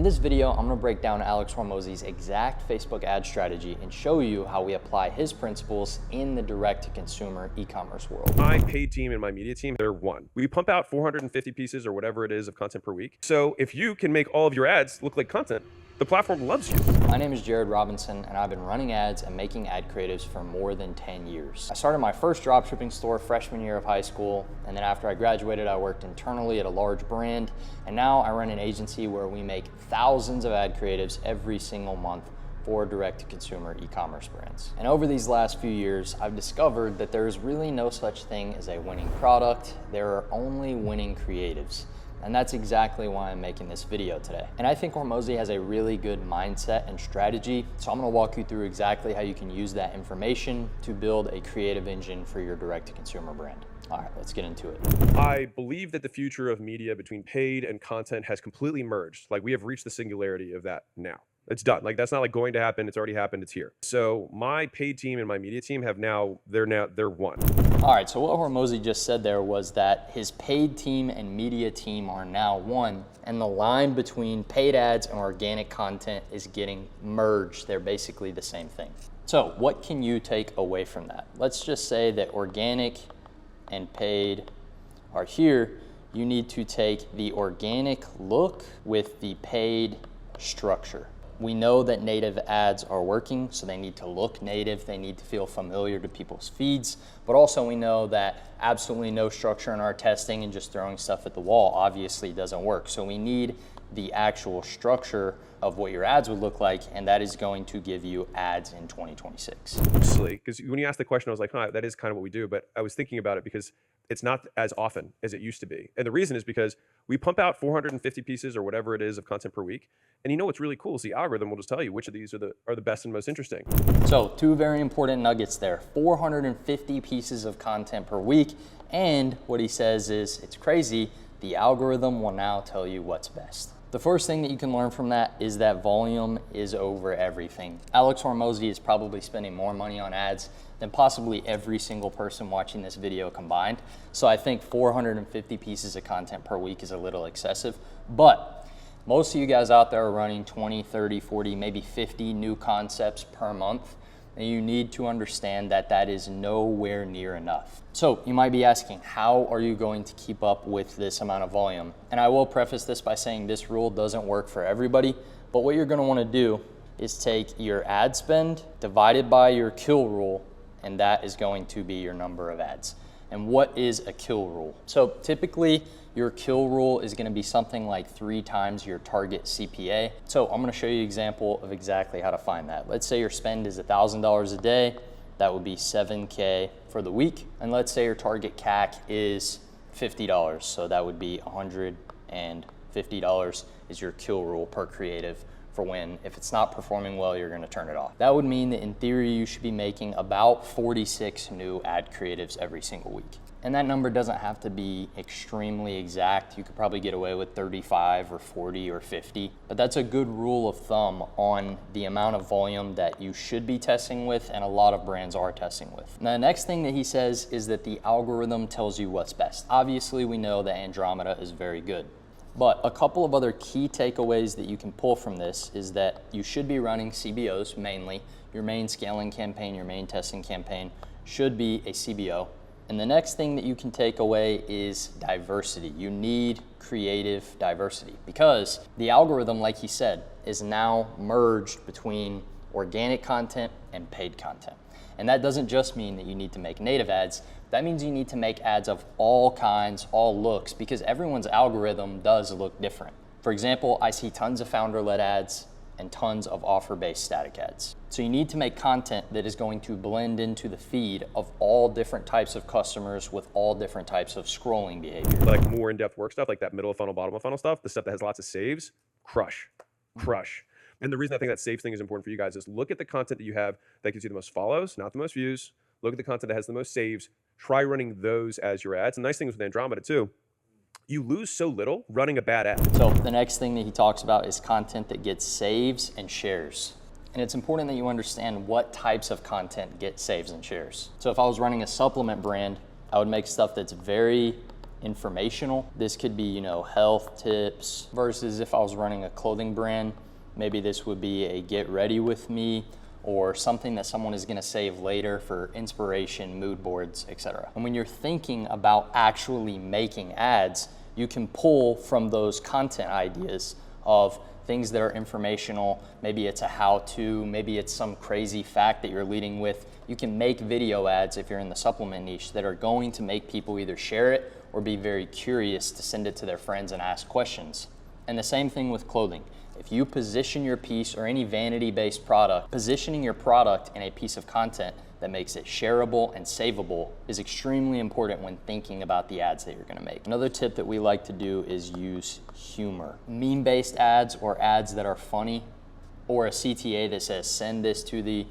In this video, I'm gonna break down Alex Hormozi's exact Facebook ad strategy and show you how we apply his principles in the direct-to-consumer e-commerce world. My paid team and my media team, they're one. We pump out 450 pieces or whatever it is of content per week. So if you can make all of your ads look like content, the platform loves you. My name is Jared Robinson, and I've been running ads and making ad creatives for more than 10 years. I started my first dropshipping store freshman year of high school, and then after I graduated, I worked internally at a large brand, and now I run an agency where we make thousands of ad creatives every single month for direct-to-consumer e-commerce brands. And over these last few years, I've discovered that there is really no such thing as a winning product. There are only winning creatives. And that's exactly why I'm making this video today. And I think Hormozi has a really good mindset and strategy. So I'm gonna walk you through exactly how you can use that information to build a creative engine for your direct-to-consumer brand. All right, let's get into it. I believe that the future of media between paid and content has completely merged. Like, we have reached the singularity of that now. It's done. Like, that's not like going to happen. It's already happened. It's here. So my paid team and my media team have they're one. All right, so what Hormozi just said there was that his paid team and media team are now one, and the line between paid ads and organic content is getting merged. They're basically the same thing. So what can you take away from that? Let's just say that organic and paid are here. You need to take the organic look with the paid structure. We know that native ads are working, so they need to look native, they need to feel familiar to people's feeds, but also we know that absolutely no structure in our testing and just throwing stuff at the wall obviously doesn't work. So we need the actual structure of what your ads would look like, and that is going to give you ads in 2026. Because when you asked the question, I was like, huh, that is kind of what we do, but I was thinking about it because it's not as often as it used to be. And the reason is because we pump out 450 pieces or whatever it is of content per week. And you know what's really cool is the algorithm will just tell you which of these are the best and most interesting. So two very important nuggets there. 450 pieces of content per week. And what he says is, it's crazy, the algorithm will now tell you what's best. The first thing that you can learn from that is that volume is over everything. Alex Hormozi is probably spending more money on ads than possibly every single person watching this video combined. So I think 450 pieces of content per week is a little excessive, but most of you guys out there are running 20, 30, 40, maybe 50 new concepts per month. And you need to understand that that is nowhere near enough. So you might be asking, how are you going to keep up with this amount of volume? And I will preface this by saying this rule doesn't work for everybody, but what you're gonna wanna do is take your ad spend divided by your kill rule, and that is going to be your number of ads. And what is a kill rule? So typically, your kill rule is gonna be something like 3 times your target CPA. So I'm gonna show you an example of exactly how to find that. Let's say your spend is $1,000 a day. That would be 7K for the week. And let's say your target CAC is $50. So that would be $150 is your kill rule per creative for when, if it's not performing well, you're gonna turn it off. That would mean that in theory, you should be making about 46 new ad creatives every single week. And that number doesn't have to be extremely exact. You could probably get away with 35 or 40 or 50, but that's a good rule of thumb on the amount of volume that you should be testing with, and a lot of brands are testing with. Now, the next thing that he says is that the algorithm tells you what's best. Obviously, we know that Andromeda is very good. But a couple of other key takeaways that you can pull from this is that you should be running CBOs mainly. Your main scaling campaign, your main testing campaign should be a CBO. And the next thing that you can take away is diversity. You need creative diversity because the algorithm, like he said, is now merged between organic content and paid content. And that doesn't just mean that you need to make native ads. That means you need to make ads of all kinds, all looks, because everyone's algorithm does look different. For example, I see tons of founder-led ads and tons of offer-based static ads. So you need to make content that is going to blend into the feed of all different types of customers with all different types of scrolling behavior. Like more in-depth work stuff, like that middle of funnel, bottom of funnel stuff, the stuff that has lots of saves, crush. And the reason I think that saves thing is important for you guys is look at the content that you have that gives you the most follows, not the most views. Look at the content that has the most saves. Try running those as your ads. And nice thing with Andromeda too, you lose so little running a bad ad. So the next thing that he talks about is content that gets saves and shares. And it's important that you understand what types of content get saves and shares. So if I was running a supplement brand, I would make stuff that's very informational. This could be, health tips, versus if I was running a clothing brand, maybe this would be a get ready with me, or something that someone is gonna save later for inspiration, mood boards, etc. And when you're thinking about actually making ads, you can pull from those content ideas of things that are informational. Maybe it's a how-to, maybe it's some crazy fact that you're leading with. You can make video ads if you're in the supplement niche that are going to make people either share it or be very curious to send it to their friends and ask questions. And the same thing with clothing. If you position your piece or any vanity-based product, positioning your product in a piece of content that makes it shareable and savable is extremely important when thinking about the ads that you're gonna make. Another tip that we like to do is use humor. Meme-based ads or ads that are funny, or a CTA that says, send this to the,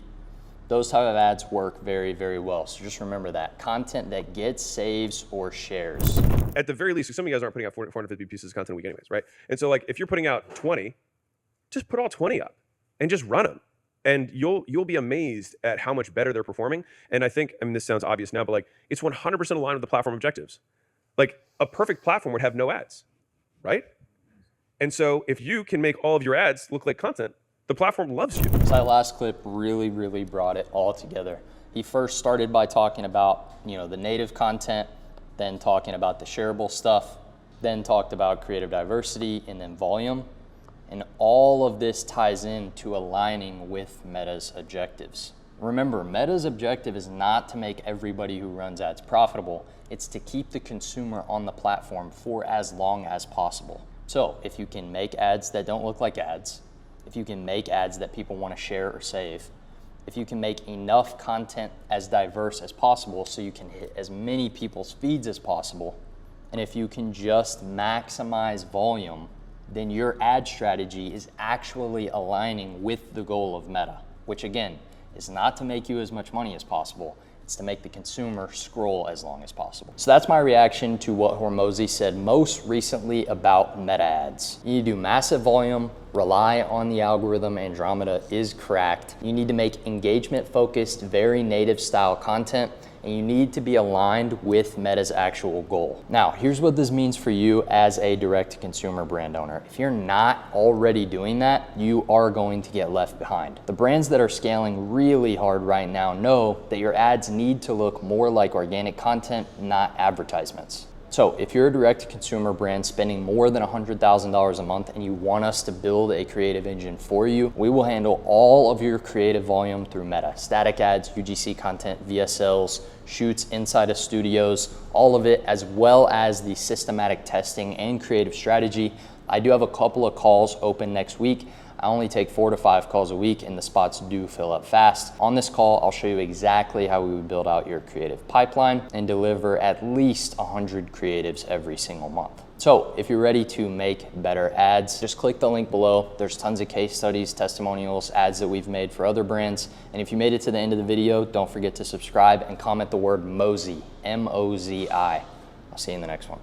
those type of ads work very, very well. So just remember that. Content that gets saves or shares. At the very least, some of you guys aren't putting out 450 pieces of content a week anyways, right? And so like, if you're putting out 20, just put all 20 up and just run them. And you'll be amazed at how much better they're performing. And I think, this sounds obvious now, but like, it's 100% aligned with the platform objectives. Like, a perfect platform would have no ads, right? And so if you can make all of your ads look like content, the platform loves you. So that last clip really, really brought it all together. He first started by talking about, the native content, then talking about the shareable stuff, then talked about creative diversity, and then volume. And all of this ties into aligning with Meta's objectives. Remember, Meta's objective is not to make everybody who runs ads profitable. It's to keep the consumer on the platform for as long as possible. So if you can make ads that don't look like ads, if you can make ads that people want to share or save, if you can make enough content as diverse as possible so you can hit as many people's feeds as possible, and if you can just maximize volume, then your ad strategy is actually aligning with the goal of Meta, which again, is not to make you as much money as possible, it's to make the consumer scroll as long as possible. So that's my reaction to what Hormozi said most recently about Meta ads. You need to do massive volume, rely on the algorithm, Andromeda is cracked. You need to make engagement focused, very native style content, and you need to be aligned with Meta's actual goal. Now, here's what this means for you as a direct-to-consumer brand owner. If you're not already doing that, you are going to get left behind. The brands that are scaling really hard right now know that your ads need to look more like organic content, not advertisements. So if you're a direct-to-consumer brand spending more than $100,000 a month and you want us to build a creative engine for you, we will handle all of your creative volume through Meta. Static ads, UGC content, VSLs, shoots inside of studios, all of it, as well as the systematic testing and creative strategy. I do have a couple of calls open next week. I only take 4 to 5 calls a week and the spots do fill up fast. On this call, I'll show you exactly how we would build out your creative pipeline and deliver at least 100 creatives every single month. So if you're ready to make better ads, just click the link below. There's tons of case studies, testimonials, ads that we've made for other brands. And if you made it to the end of the video, don't forget to subscribe and comment the word Mozi, M-O-Z-I. I'll see you in the next one.